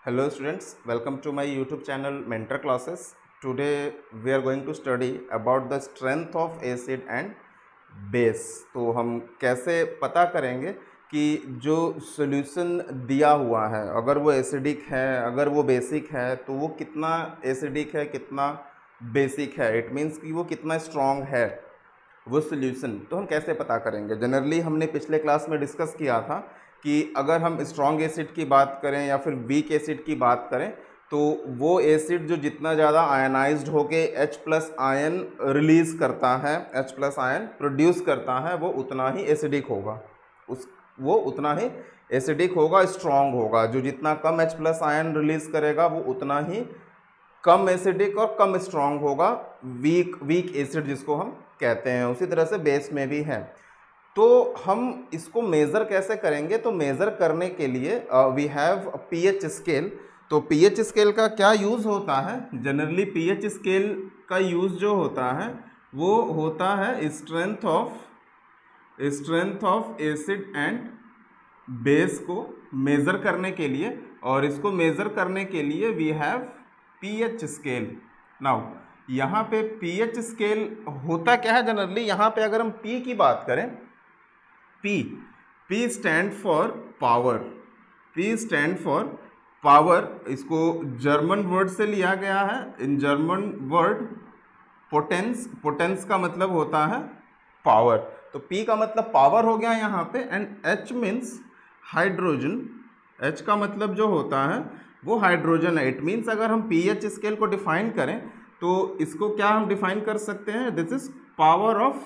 Hello students, welcome to my YouTube channel Mentor Classes. Today we are going to study about the strength of acid and base. तो हम कैसे पता करेंगे कि जो solution दिया हुआ है अगर वो एसिडिक है अगर वो बेसिक है तो वो कितना एसिडिक है कितना बेसिक है, इट मीन्स कि वो कितना स्ट्रॉन्ग है वो सॉल्यूशन। तो हम कैसे पता करेंगे? जनरली हमने पिछले क्लास में डिस्कस किया था कि अगर हम स्ट्रॉन्ग एसिड की बात करें या फिर वीक एसिड की बात करें तो वो एसिड जो जितना ज़्यादा आयनाइज्ड होके H+ आयन रिलीज़ करता है, H+ आयन प्रोड्यूस करता है, वो उतना ही एसिडिक होगा, वो उतना ही एसिडिक होगा, स्ट्रॉन्ग होगा। जो जितना कम H+ आयन रिलीज़ करेगा वो उतना ही कम एसिडिक और कम स्ट्रॉन्ग होगा, वीक एसिड जिसको हम कहते हैं। उसी तरह से बेस में भी है। तो हम इसको मेज़र कैसे करेंगे? तो मेज़र करने के लिए वी हैव पीएच स्केल। तो पीएच स्केल का क्या यूज़ होता है? जनरली पीएच स्केल का यूज़ जो होता है वो होता है strength of acid and base को मेज़र करने के लिए, और इसको मेज़र करने के लिए we have pH scale. Now यहाँ पे पीएच स्केल होता क्या है? जनरली यहाँ पे अगर हम पी की बात करें, P stand for power, P stand for power. इसको जर्मन वर्ड से लिया गया है। इन जर्मन वर्ड पोटेंस का मतलब होता है पावर। तो P का मतलब पावर हो गया यहाँ पे, and H means hydrogen. H का मतलब जो होता है वो हाइड्रोजन है। इट मीन्स अगर हम पीएच स्केल को डिफाइन करें तो इसको क्या हम डिफाइन कर सकते हैं? This is power of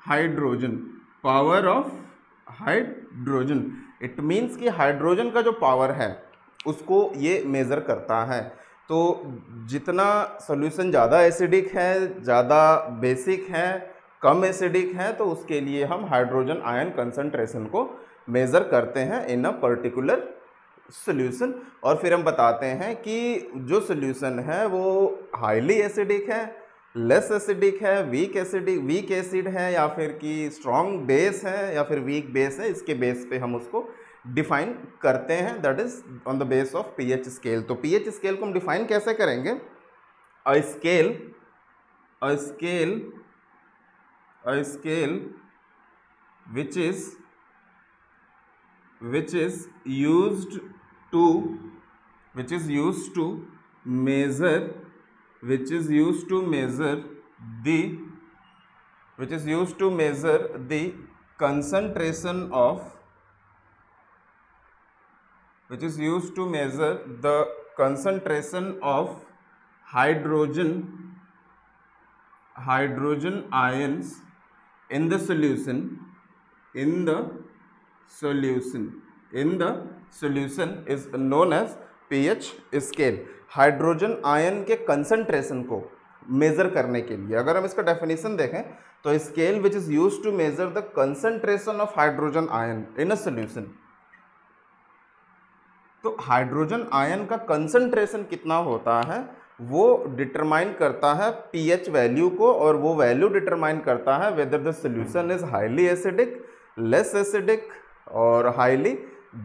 hydrogen, power of hydrogen. It means कि हाइड्रोजन का जो पावर है उसको ये मेज़र करता है। तो जितना सॉल्यूशन ज़्यादा एसिडिक है, ज़्यादा बेसिक है, कम एसिडिक है, तो उसके लिए हम हाइड्रोजन आयन कंसंट्रेशन को मेज़र करते हैं इन अ पर्टिकुलर सॉल्यूशन। और फिर हम बताते हैं कि जो सॉल्यूशन है वो हाईली एसिडिक है, लेस एसिडिक है, वीक एसिड है, या फिर कि स्ट्रॉन्ग बेस है, या फिर वीक बेस है। इसके बेस पे हम उसको डिफाइन करते हैं, that is on the base of pH scale. तो पीएच स्केल को हम डिफाइन कैसे करेंगे? A scale which is used to measure the concentration of hydrogen ions in the solution is known as pH scale. Hydrogen ion के concentration को measure करने के लिए अगर हम इसका डेफिनेशन देखें तो scale which is used to measure the concentration of hydrogen ion in a solution. तो हाइड्रोजन आयन का कंसंट्रेशन कितना होता है वो डिटरमाइन करता है पीएच वैल्यू को, और वो वैल्यू डिटरमाइन करता है whether the solution is highly acidic, less acidic और हाईली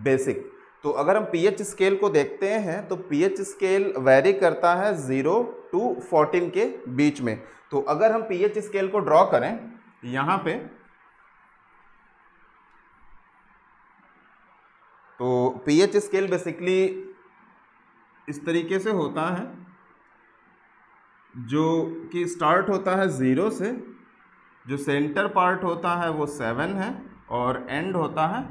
बेसिक। तो अगर हम पीएच स्केल को देखते हैं तो पीएच स्केल वैरी करता है 0 to 14 के बीच में। तो अगर हम पीएच स्केल को ड्रॉ करें यहाँ पे, तो पीएच स्केल बेसिकली इस तरीके से होता है, जो कि स्टार्ट होता है 0 से, जो सेंटर पार्ट होता है वो 7 है और एंड होता है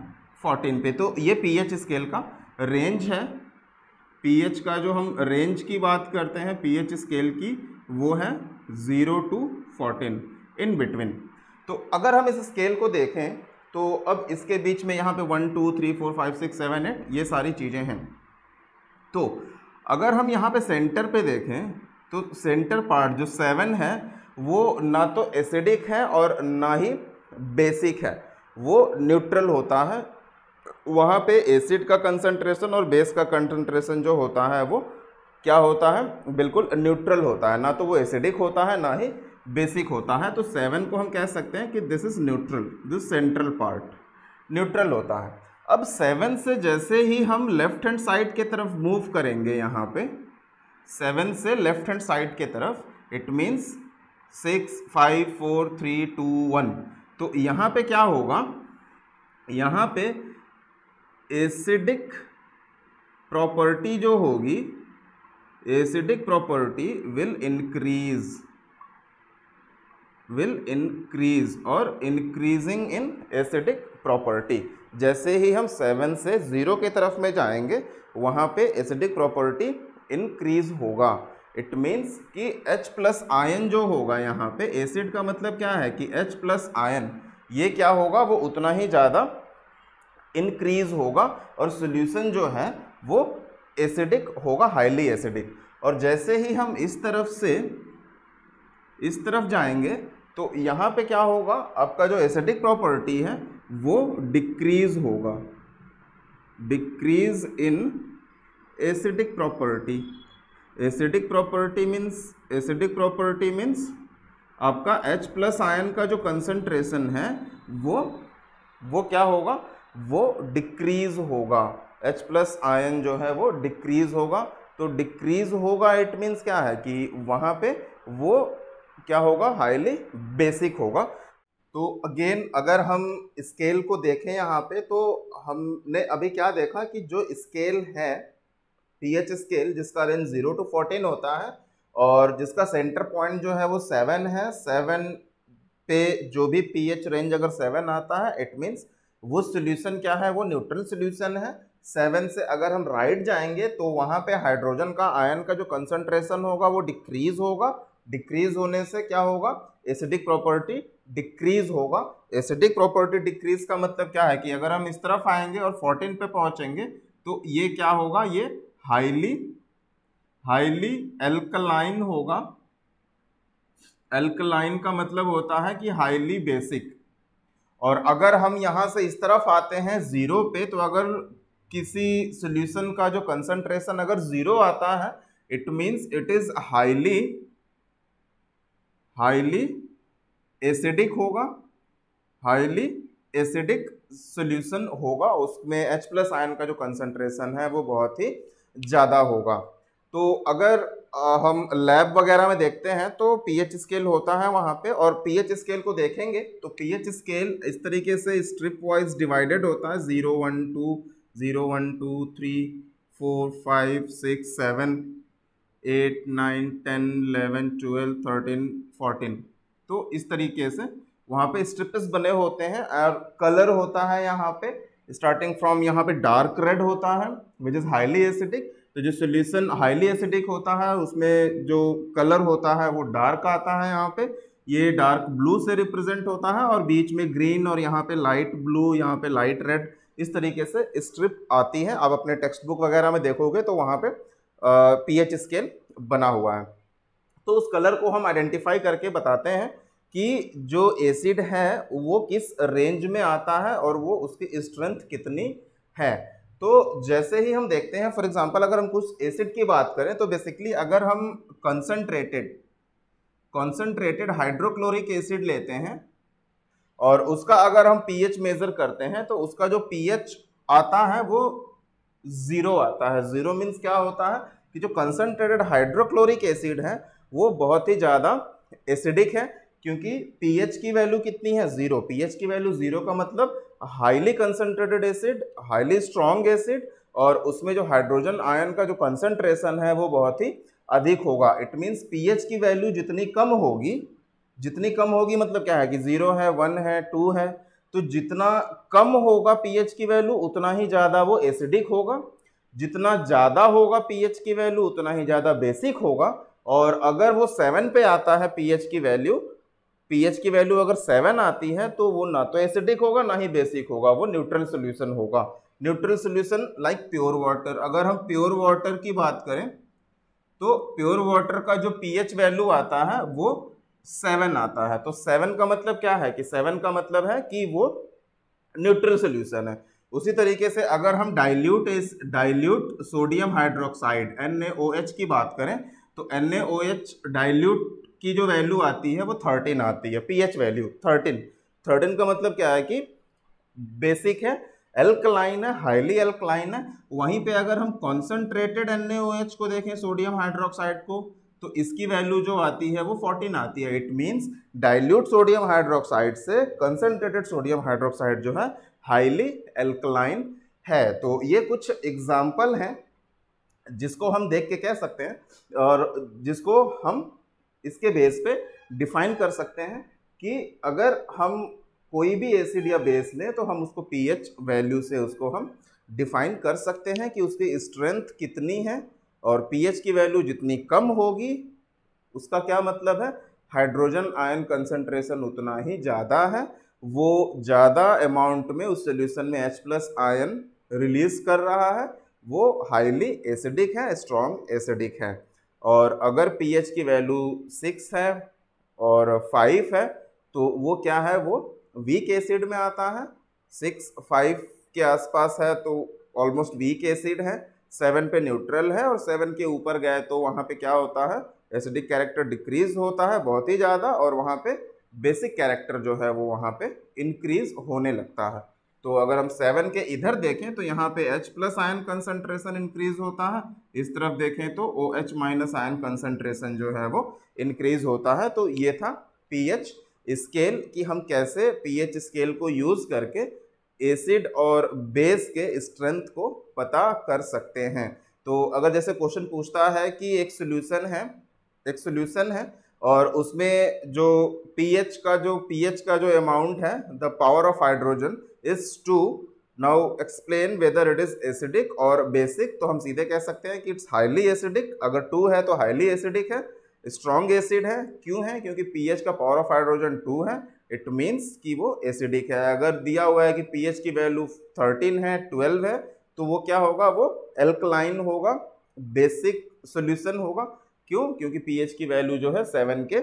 14 पे। तो ये पीएच स्केल का रेंज है। पीएच का जो हम रेंज की बात करते हैं पीएच स्केल की, वो है 0 to 14 इन बिटवीन। तो अगर हम इस स्केल को देखें तो अब इसके बीच में यहाँ पे 1 2 3 4 5 6 7 8 ये सारी चीज़ें हैं। तो अगर हम यहाँ पे सेंटर पे देखें तो सेंटर पार्ट जो 7 है वो ना तो एसिडिक है और ना ही बेसिक है, वो न्यूट्रल होता है। वहाँ पे एसिड का कंसंट्रेशन और बेस का कंसंट्रेशन जो होता है वो क्या होता है? बिल्कुल न्यूट्रल होता है, ना तो वो एसिडिक होता है ना ही बेसिक होता है। तो 7 को हम कह सकते हैं कि this is neutral, this central part neutral होता है। अब 7 से जैसे ही हम लेफ्ट हैंड साइड के तरफ मूव करेंगे, यहाँ पे 7 से लेफ्ट हैंड साइड के तरफ, इट मीन्स 6 5 4 3 2 1, तो यहाँ पे क्या होगा, यहाँ पे एसिडिक प्रॉपर्टी जो होगी, एसिडिक प्रॉपर्टी विल इंक्रीज और इंक्रीजिंग इन एसिडिक प्रॉपर्टी। जैसे ही हम 7 से 0 के तरफ में जाएंगे, वहाँ पे एसिडिक प्रॉपर्टी इंक्रीज होगा। इट मीन्स कि H प्लस आयन जो होगा यहाँ पे, एसिड का मतलब क्या है कि H प्लस आयन, ये क्या होगा, वो उतना ही ज़्यादा इंक्रीज होगा और सॉल्यूशन जो है वो एसिडिक होगा, हाईली एसिडिक। और जैसे ही हम इस तरफ से इस तरफ जाएंगे, तो यहाँ पे क्या होगा, आपका जो एसिडिक प्रॉपर्टी है वो डिक्रीज होगा, decrease in acidic property. Acidic property means आपका H प्लस आयन का जो कंसंट्रेशन है वो क्या होगा, वो डिक्रीज होगा। H प्लस आयन जो है वो डिक्रीज होगा। तो डिक्रीज होगा इट मीन्स क्या है कि वहाँ पे वो क्या होगा, हाईली बेसिक होगा। तो अगेन अगर हम स्केल को देखें यहाँ पे, तो हमने अभी क्या देखा कि जो स्केल है pH स्केल, जिसका रेंज 0 to 14 होता है और जिसका सेंटर पॉइंट जो है वो 7 है, 7 पे जो भी pH रेंज अगर 7 आता है, इट मीन्स वो सोल्यूशन क्या है, वो न्यूट्रल सोल्यूशन है। 7 से अगर हम राइट जाएंगे तो वहाँ पे हाइड्रोजन का आयन का जो कंसंट्रेशन होगा वो डिक्रीज होगा। डिक्रीज होने से क्या होगा, एसिडिक प्रॉपर्टी डिक्रीज होगा। एसिडिक प्रॉपर्टी डिक्रीज का मतलब क्या है कि अगर हम इस तरफ आएंगे और 14 पे पहुंचेंगे तो ये क्या होगा, ये हाईली एल्कलाइन होगा। एल्कलाइन का मतलब होता है कि हाईली बेसिक। और अगर हम यहाँ से इस तरफ आते हैं 0 पे, तो अगर किसी सॉल्यूशन का जो कंसंट्रेशन अगर 0 आता है, it means it is highly acidic होगा, हाईली एसिडिक सॉल्यूशन होगा। उसमें H प्लस आयन का जो कंसंट्रेशन है वो बहुत ही ज़्यादा होगा। तो अगर हम लैब वगैरह में देखते हैं तो pH स्केल होता है वहाँ पे, और pH स्केल को देखेंगे तो pH स्केल इस तरीके से स्ट्रिप वाइज डिवाइडेड होता है, 0 1 2 0 1 2 3 4 5 6 7 8 9 10 11 12 13 14। तो इस तरीके से वहाँ पे स्ट्रिप्स बने होते हैं और कलर होता है यहाँ पे, स्टार्टिंग फ्रॉम यहाँ पे डार्क रेड होता है विच इज़ हाईली एसिडिक। तो जो सोल्यूशन हाईली एसिडिक होता है उसमें जो कलर होता है वो डार्क आता है, यहाँ पे ये डार्क ब्लू से रिप्रेजेंट होता है और बीच में ग्रीन और यहाँ पे लाइट ब्लू, यहाँ पे लाइट रेड, इस तरीके से स्ट्रिप आती है। आप अपने टेक्स्ट बुक वगैरह में देखोगे तो वहाँ पे pH स्केल बना हुआ है। तो उस कलर को हम आइडेंटिफाई करके बताते हैं कि जो एसिड है वो किस रेंज में आता है और वो उसकी स्ट्रेंथ कितनी है। तो जैसे ही हम देखते हैं, फॉर एग्जांपल अगर हम कुछ एसिड की बात करें तो बेसिकली अगर हम कंसंट्रेटेड हाइड्रोक्लोरिक एसिड लेते हैं और उसका अगर हम pH मेजर करते हैं तो उसका जो pH आता है वो 0 आता है। 0 मीन्स क्या होता है कि जो कंसंट्रेटेड हाइड्रोक्लोरिक एसिड है वो बहुत ही ज़्यादा एसिडिक है, क्योंकि pH की वैल्यू कितनी है, 0। pH की वैल्यू 0 का मतलब highly concentrated acid, highly strong acid, और उसमें जो हाइड्रोजन आयन का जो कंसंट्रेशन है वो बहुत ही अधिक होगा। इट मीन्स pH की वैल्यू जितनी कम होगी मतलब क्या है कि 0 है, 1 है, 2 है, तो जितना कम होगा pH की वैल्यू उतना ही ज़्यादा वो एसिडिक होगा। जितना ज़्यादा होगा pH की वैल्यू उतना ही ज़्यादा बेसिक होगा। और अगर वो 7 पे आता है pH की वैल्यू अगर 7 आती है तो वो ना तो एसिडिक होगा ना ही बेसिक होगा, वो न्यूट्रल सोल्यूशन होगा। Neutral solution like pure water. अगर हम प्योर वाटर की बात करें तो प्योर वाटर का जो pH वैल्यू आता है वो 7 आता है। तो 7 का मतलब क्या है कि 7 का मतलब है कि वो न्यूट्रल सोल्यूशन है। उसी तरीके से अगर हम डाइल्यूट सोडियम हाइड्रोक्साइड NaOH की बात करें तो NaOH डाइल्यूट की जो वैल्यू आती है वो 13 आती है, pH वैल्यू 13 का मतलब क्या है कि बेसिक है। एल्कलाइन है, हाईली एल्कलाइन है। वहीं पे अगर हम कॉन्सेंट्रेटेड NaOH को देखें, सोडियम हाइड्रोक्साइड को, तो इसकी वैल्यू जो आती है वो 14 आती है। It means dilute sodium hydroxide से कंसंट्रेटेड सोडियम हाइड्रोक्साइड जो है हाईली एल्कलाइन है। तो ये कुछ एग्जाम्पल हैं जिसको हम देख के कह सकते हैं और जिसको हम इसके बेस पे डिफाइन कर सकते हैं कि अगर हम कोई भी एसिड या बेस लें तो हम उसको pH वैल्यू से उसको हम डिफाइन कर सकते हैं कि उसकी स्ट्रेंथ कितनी है, और pH की वैल्यू जितनी कम होगी उसका क्या मतलब है, हाइड्रोजन आयन कंसंट्रेशन उतना ही ज़्यादा है, वो ज़्यादा अमाउंट में उस सोल्यूशन में H+ आयन रिलीज कर रहा है, वो हाईली एसिडिक है, स्ट्रॉन्ग एसिडिक है। और अगर pH की वैल्यू 6 है और 5 है तो वो क्या है, वो वीक एसिड में आता है। 6 5 के आसपास है तो ऑलमोस्ट वीक एसिड है, 7 पे न्यूट्रल है, और 7 के ऊपर गए तो वहाँ पे क्या होता है, एसिडिक कैरेक्टर डिक्रीज होता है बहुत ही ज़्यादा, और वहाँ पे बेसिक कैरेक्टर जो है वो वहाँ पे इंक्रीज होने लगता है। तो अगर हम 7 के इधर देखें तो यहाँ पे H+ आयन कंसंट्रेशन इंक्रीज होता है, इस तरफ देखें तो OH- आयन कंसंट्रेशन जो है वो इंक्रीज होता है। तो ये था pH स्केल कि हम कैसे pH स्केल को यूज करके एसिड और बेस के स्ट्रेंथ को पता कर सकते हैं। तो अगर जैसे क्वेश्चन पूछता है कि एक सॉल्यूशन है और उसमें जो pH का जो अमाउंट है, the power of hydrogen is 2, now explain whether it is acidic और बेसिक, तो हम सीधे कह सकते हैं कि इट्स हाईली एसिडिक। अगर 2 है तो हाईली एसिडिक है, स्ट्रॉन्ग एसिड है। क्यों है, क्योंकि pH का पावर ऑफ हाइड्रोजन 2 है, इट मीन्स कि वो एसिडिक है। अगर दिया हुआ है कि pH की वैल्यू 13 है, 12 है, तो वो क्या होगा, वो एल्कलाइन होगा, बेसिक सॉल्यूशन होगा। क्यों, क्योंकि pH की वैल्यू जो है 7 के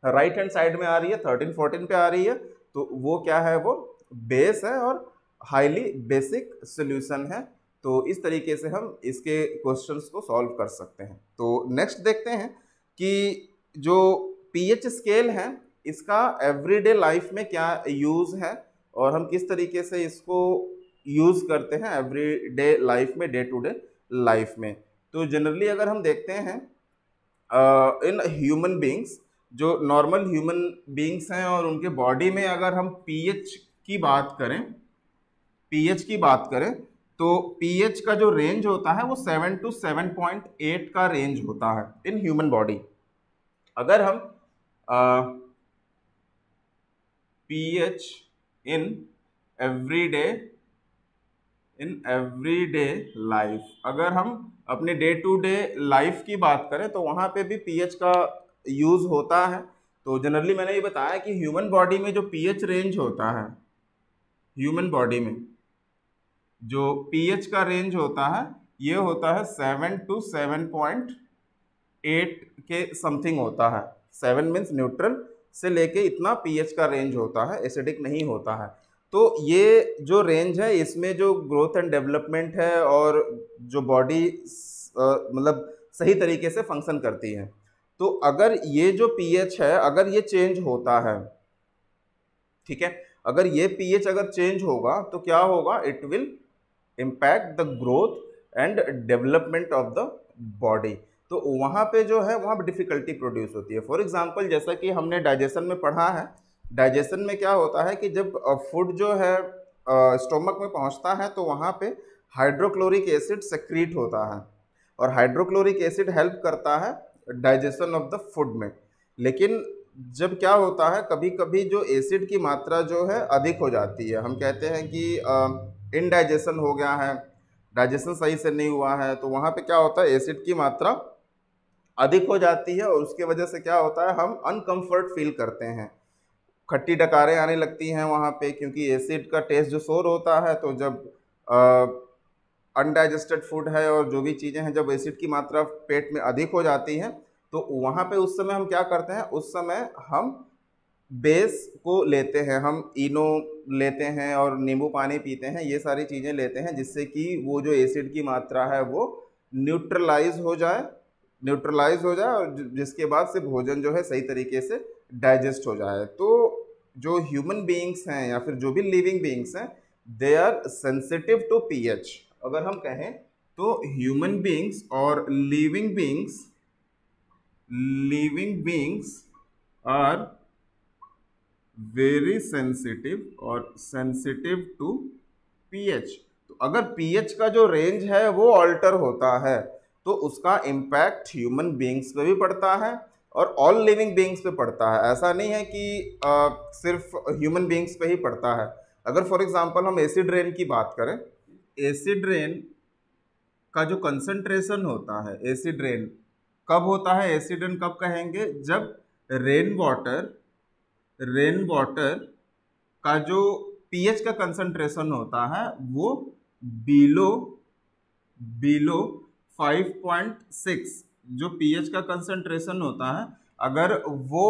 राइट हैंड साइड में आ रही है, 13 14 पे आ रही है, तो वो क्या है, वो बेस है और हाईली बेसिक सॉल्यूशन है। तो इस तरीके से हम इसके क्वेश्चंस को सॉल्व कर सकते हैं। तो नेक्स्ट देखते हैं कि जो pH स्केल है इसका एवरीडे लाइफ में क्या यूज़ है और हम किस तरीके से इसको यूज़ करते हैं एवरीडे लाइफ में, डे टू डे लाइफ में। तो जनरली अगर हम देखते हैं इन ह्यूमन बींग्स, जो नॉर्मल ह्यूमन बींग्स हैं और उनके बॉडी में अगर हम pH की बात करें तो pH का जो रेंज होता है वो 7 to 7.8 का रेंज होता है इन ह्यूमन बॉडी। अगर हम pH इन एवरीडे लाइफ, अगर हम अपने डे टू डे लाइफ की बात करें तो वहाँ पे भी pH का यूज़ होता है। तो जनरली मैंने ये बताया कि ह्यूमन बॉडी में जो pH रेंज होता है, ह्यूमन बॉडी में जो pH का रेंज होता है ये होता है 7 to 7.8 के समथिंग होता है। 7 मीन्स न्यूट्रल से लेके इतना pH का रेंज होता है, एसिडिक नहीं होता है। तो ये जो रेंज है इसमें जो ग्रोथ एंड डेवलपमेंट है और जो बॉडी मतलब सही तरीके से फंक्शन करती है। तो अगर ये जो pH है अगर ये चेंज होता है, ठीक है, अगर ये pH अगर चेंज होगा तो क्या होगा, it will impact the growth and development of the body. तो वहाँ पे जो है वहाँ पे डिफिकल्टी प्रोड्यूस होती है। फॉर एग्जांपल जैसा कि हमने डाइजेशन में पढ़ा है, डाइजेशन में क्या होता है कि जब फूड जो है स्टोमक में पहुँचता है तो वहाँ पे हाइड्रोक्लोरिक एसिड सेक्रीट होता है और हाइड्रोक्लोरिक एसिड हेल्प करता है डाइजेशन ऑफ द फूड में। लेकिन जब क्या होता है, कभी कभी जो एसिड की मात्रा जो है अधिक हो जाती है, हम कहते हैं कि इनडाइजेशन हो गया है, डाइजेशन सही से नहीं हुआ है, तो वहाँ पे क्या होता है, एसिड की मात्रा अधिक हो जाती है और उसके वजह से क्या होता है, हम अनकंफर्ट फील करते हैं, खट्टी डकारें आने लगती हैं वहाँ पे, क्योंकि एसिड का टेस्ट जो सोर होता है। तो जब अनडाइजेस्टेड फूड है और जो भी चीज़ें हैं, जब एसिड की मात्रा पेट में अधिक हो जाती हैं तो वहाँ पे उस समय हम क्या करते हैं, उस समय हम बेस को लेते हैं, हम इनो लेते हैं और नींबू पानी पीते हैं, ये सारी चीज़ें लेते हैं जिससे कि वो जो एसिड की मात्रा है वो न्यूट्रलाइज हो जाए और जिसके बाद से भोजन जो है सही तरीके से डाइजेस्ट हो जाए। तो जो ह्यूमन बीइंग्स हैं या फिर जो भी लिविंग बीइंग्स हैं they are sensitive to pH. अगर हम कहें तो ह्यूमन बींग्स और living beings are very sensitive और सेंसिटिव टू पीएच। तो अगर पीएच का जो रेंज है वो ऑल्टर होता है तो उसका इम्पैक्ट ह्यूमन बींग्स पे भी पड़ता है और ऑल लिविंग बींग्स पे पड़ता है। ऐसा नहीं है कि सिर्फ ह्यूमन बींग्स पे ही पड़ता है। अगर फॉर एग्जांपल हम एसिड रेन की बात करें, एसिड रेन का जो कंसंट्रेशन होता है, एसिड रेन कब होता है, एसिड रेन कब कहेंगे, जब रेन वाटर का जो पीएच का कंसंट्रेशन होता है वो बिलो 5.6, जो पीएच का कंसंट्रेशन होता है अगर वो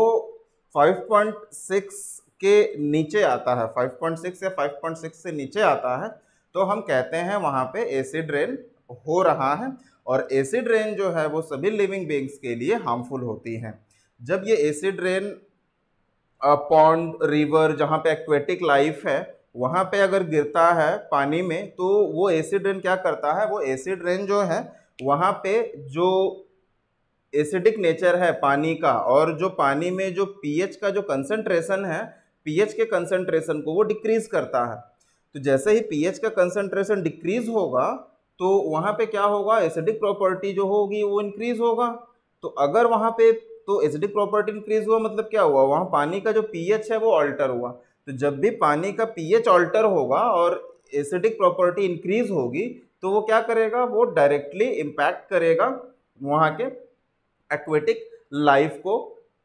5.6 के नीचे आता है, 5.6 या 5.6 से नीचे आता है तो हम कहते हैं वहाँ पे एसिड रेन हो रहा है। और एसिड रेन जो है वो सभी लिविंग बींग्स के लिए हार्मफुल होती हैं। जब ये एसिड रेन पॉन्ड, रिवर, जहाँ पे एक्वेटिक लाइफ है वहाँ पे अगर गिरता है पानी में तो वो एसिड रेन क्या करता है, वो एसिड रेन जो है वहाँ पे जो एसिडिक नेचर है पानी का और जो पानी में जो पीएच का जो कंसंट्रेशन है, पीएच के कंसंट्रेशन को वो डिक्रीज करता है। तो जैसे ही पीएच का कंसंट्रेशन डिक्रीज होगा तो वहाँ पे क्या होगा, एसिडिक प्रॉपर्टी जो होगी वो इंक्रीज होगा। तो अगर वहाँ पे तो एसिडिक प्रॉपर्टी इंक्रीज हुआ मतलब क्या हुआ, वहाँ पानी का जो पीएच है वो अल्टर हुआ। तो जब भी पानी का पीएच अल्टर होगा और एसिडिक प्रॉपर्टी इंक्रीज होगी तो वो क्या करेगा, वो डायरेक्टली इम्पैक्ट करेगा वहाँ के एक्वेटिक लाइफ को,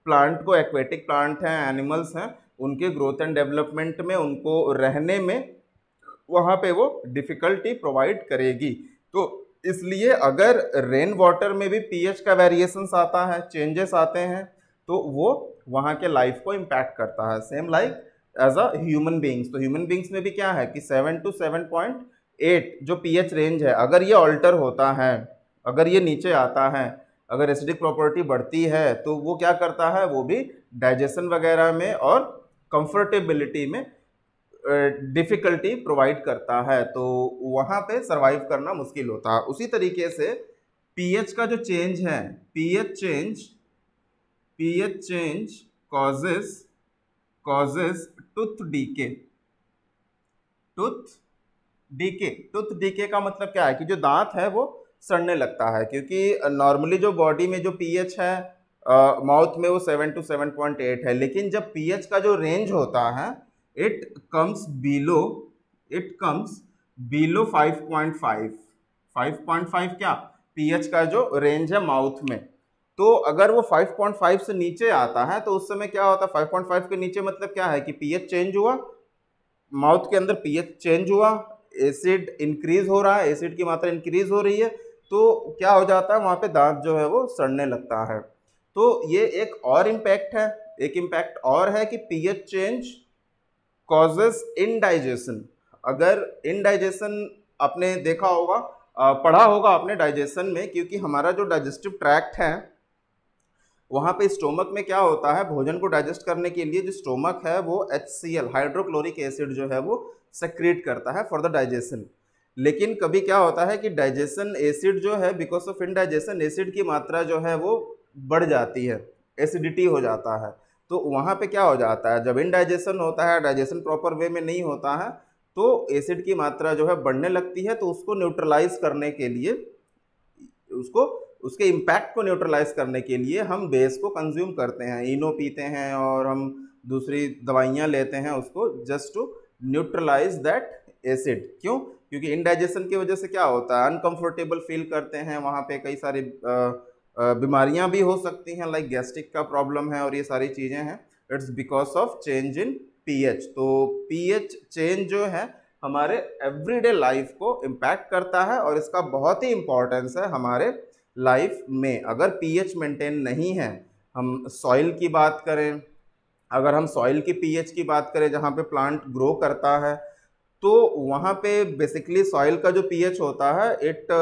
प्लांट को। एक्वेटिक प्लांट हैं, एनिमल्स हैं, उनके ग्रोथ एंड डेवलपमेंट में, उनको रहने में वहाँ पे वो डिफिकल्टी प्रोवाइड करेगी। तो इसलिए अगर रेन वाटर में भी पीएच का वेरिएशंस आता है, चेंजेस आते हैं तो वो वहाँ के लाइफ को इम्पैक्ट करता है। Same like as a human beings. तो ह्यूमन बींग्स में भी क्या है कि 7 to 7.8 जो पीएच रेंज है, अगर ये ऑल्टर होता है, अगर ये नीचे आता है, अगर एसिडिक प्रॉपर्टी बढ़ती है तो वो क्या करता है, वो भी डाइजेशन वगैरह में और कंफर्टेबिलिटी में डिफिकल्टी प्रोवाइड करता है, तो वहाँ पे सरवाइव करना मुश्किल होता है। उसी तरीके से पीएच का जो चेंज है, pH change causes tooth decay. Tooth decay का मतलब क्या है कि जो दांत है वो सड़ने लगता है, क्योंकि नॉर्मली जो बॉडी में जो पीएच है माउथ में वो 7 to 7.8 है, लेकिन जब पीएच का जो रेंज होता है इट कम्स बिलो 5.5। 5.5 क्या पीएच का जो रेंज है माउथ में। तो अगर वो 5.5 से नीचे आता है तो उस समय क्या होता है, 5.5 के नीचे मतलब क्या है कि पीएच चेंज हुआ, माउथ के अंदर पीएच चेंज हुआ, एसिड इंक्रीज हो रहा है, एसिड की मात्रा इंक्रीज हो रही है, तो क्या हो जाता है वहाँ पे दांत जो है वो सड़ने लगता है। तो ये एक और इम्पैक्ट है। एक इम्पैक्ट और है कि पीएच चेंज कॉजेस इनडाइजेशन। अगर इनडाइजेशन आपने देखा होगा, पढ़ा होगा आपने डाइजेशन में, क्योंकि हमारा जो डाइजेस्टिव ट्रैक्ट है वहाँ पे स्टोमक में क्या होता है, भोजन को डाइजेस्ट करने के लिए जो स्टोमक है वो HCl हाइड्रोक्लोरिक एसिड जो है वो सेक्रेट करता है फॉर द डाइजेशन। लेकिन कभी क्या होता है कि डाइजेशन एसिड जो है, बिकॉज ऑफ इनडाइजेशन एसिड की मात्रा जो है वो बढ़ जाती है, एसिडिटी हो जाता है। तो वहाँ पे क्या हो जाता है, जब इनडाइजेशन होता है, डाइजेशन प्रॉपर वे में नहीं होता है, तो एसिड की मात्रा जो है बढ़ने लगती है। तो उसको न्यूट्रलाइज करने के लिए, उसके इम्पैक्ट को न्यूट्रलाइज करने के लिए हम बेस को कंज्यूम करते हैं, इनो पीते हैं और हम दूसरी दवाइयाँ लेते हैं उसको just to neutralize that acid. क्यों? क्योंकि इनडाइजेशन की वजह से क्या होता है, अनकंफर्टेबल फील करते हैं, वहाँ पे कई सारी बीमारियाँ भी हो सकती हैं, लाइक गैस्ट्रिक का प्रॉब्लम है और ये सारी चीज़ें हैं। It's because of change in pH. तो पीएच चेंज जो है हमारे एवरीडे लाइफ को इम्पैक्ट करता है और इसका बहुत ही इम्पोर्टेंस है हमारे लाइफ में। अगर पीएच मेंटेन नहीं है, हम सॉइल की बात करें, अगर हम सॉइल की पीएच की बात करें जहाँ पे प्लांट ग्रो करता है, तो वहाँ पे बेसिकली सॉइल का जो पीएच होता है इट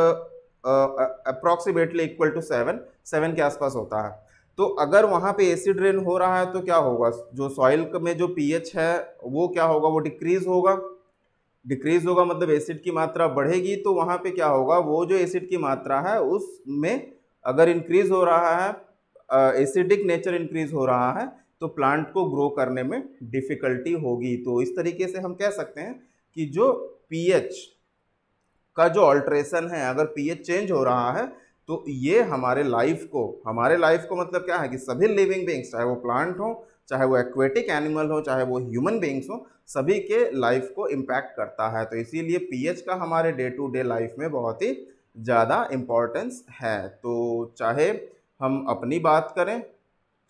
अप्रॉक्सीमेटली इक्वल टू 7 के आसपास होता है। तो अगर वहाँ पे एसिड रेन हो रहा है तो क्या होगा, जो सॉइल में जो पीएच है वो क्या होगा, वो डिक्रीज होगा। डिक्रीज होगा मतलब एसिड की मात्रा बढ़ेगी, तो वहाँ पे क्या होगा, वो जो एसिड की मात्रा है उसमें अगर इंक्रीज हो रहा है, एसिडिक नेचर इंक्रीज हो रहा है, तो प्लांट को ग्रो करने में डिफिकल्टी होगी। तो इस तरीके से हम कह सकते हैं कि जो पीएच का जो ऑल्ट्रेशन है, अगर पीएच चेंज हो रहा है तो ये हमारे लाइफ को मतलब क्या है कि सभी लिविंग बींग्स, चाहे वो प्लांट हो, चाहे वो एक्वेटिक एनिमल हो, चाहे वो ह्यूमन बींग्स हो, सभी के लाइफ को इम्पैक्ट करता है। तो इसीलिए पीएच का हमारे डे टू डे लाइफ में बहुत ही ज़्यादा इम्पोर्टेंस है। तो चाहे हम अपनी बात करें,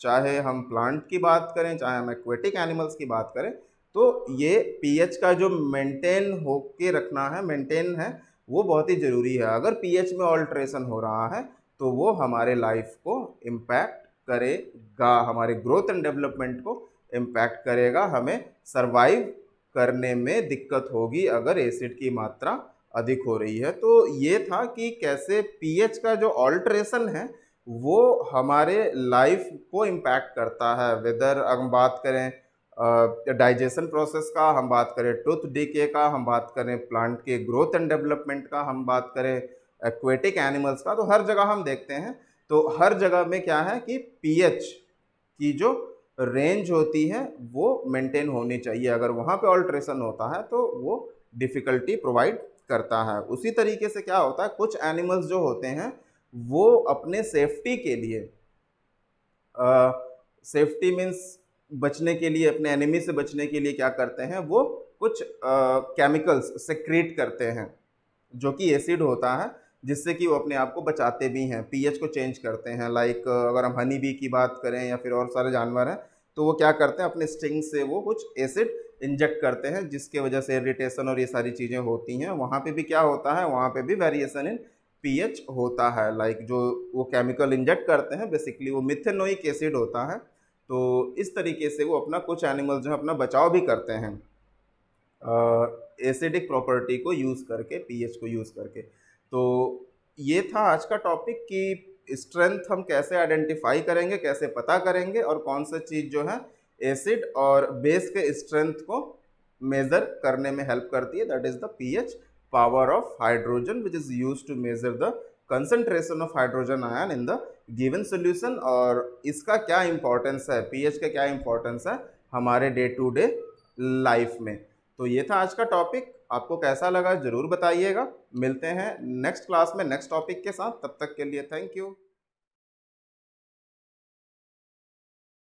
चाहे हम प्लांट की बात करें, चाहे हम एक्वेटिक एनिमल्स की बात करें, तो ये पीएच का जो मेंटेन होके रखना है, मेंटेन है, वो बहुत ही ज़रूरी है। अगर पीएच में ऑल्ट्रेशन हो रहा है तो वो हमारे लाइफ को इम्पैक्ट करेगा, हमारे ग्रोथ एंड डेवलपमेंट को इम्पैक्ट करेगा, हमें सरवाइव करने में दिक्कत होगी अगर एसिड की मात्रा अधिक हो रही है। तो ये था कि कैसे पीएच का जो ऑल्ट्रेशन है वो हमारे लाइफ को इम्पैक्ट करता है। वेदर हम बात करें डाइजेशन प्रोसेस का, हम बात करें टूथ डीके का, हम बात करें प्लांट के ग्रोथ एंड डेवलपमेंट का, हम बात करें एक्वेटिक एनिमल्स का, तो हर जगह हम देखते हैं। तो हर जगह में क्या है कि पीएच की जो रेंज होती है वो मेंटेन होनी चाहिए। अगर वहाँ पे ऑल्ट्रेशन होता है तो वो डिफ़िकल्टी प्रोवाइड करता है। उसी तरीके से क्या होता है, कुछ एनिमल्स जो होते हैं वो अपने सेफ्टी के लिए, सेफ्टी मीन्स बचने के लिए, अपने एनिमी से बचने के लिए क्या करते हैं, वो कुछ केमिकल्स सेक्रेट करते हैं जो कि एसिड होता है, जिससे कि वो अपने आप को बचाते भी हैं, पीएच को चेंज करते हैं। लाइक अगर हम हनी बी की बात करें या फिर और सारे जानवर हैं, तो वो क्या करते हैं, अपने स्टिंग से वो कुछ एसिड इंजेक्ट करते हैं, जिसके वजह से इरिटेशन और ये सारी चीज़ें होती हैं। वहाँ पे भी क्या होता है, वहाँ पे भी वेरिएशन इन पीएच होता है। लाइक जो वो केमिकल इंजेक्ट करते हैं बेसिकली वो मिथेनोइक एसिड होता है। तो इस तरीके से वो अपना, कुछ एनिमल्स जो है अपना बचाव भी करते हैं एसिडिक प्रॉपर्टी को यूज़ करके, पीएच को यूज़ करके। तो ये था आज का टॉपिक कि स्ट्रेंथ हम कैसे आइडेंटिफाई करेंगे, कैसे पता करेंगे, और कौन सा चीज़ जो है एसिड और बेस के स्ट्रेंथ को मेज़र करने में हेल्प करती है। That is the pH power of hydrogen which is used to measure the concentration of hydrogen ion in the given solution. और इसका क्या इंपॉर्टेंस है, पीएच का क्या इंपॉर्टेंस है हमारे डे टू डे लाइफ में। तो ये था आज का टॉपिक, आपको कैसा लगा ज़रूर बताइएगा। मिलते हैं नेक्स्ट क्लास में नेक्स्ट टॉपिक के साथ, तब तक के लिए थैंक यू।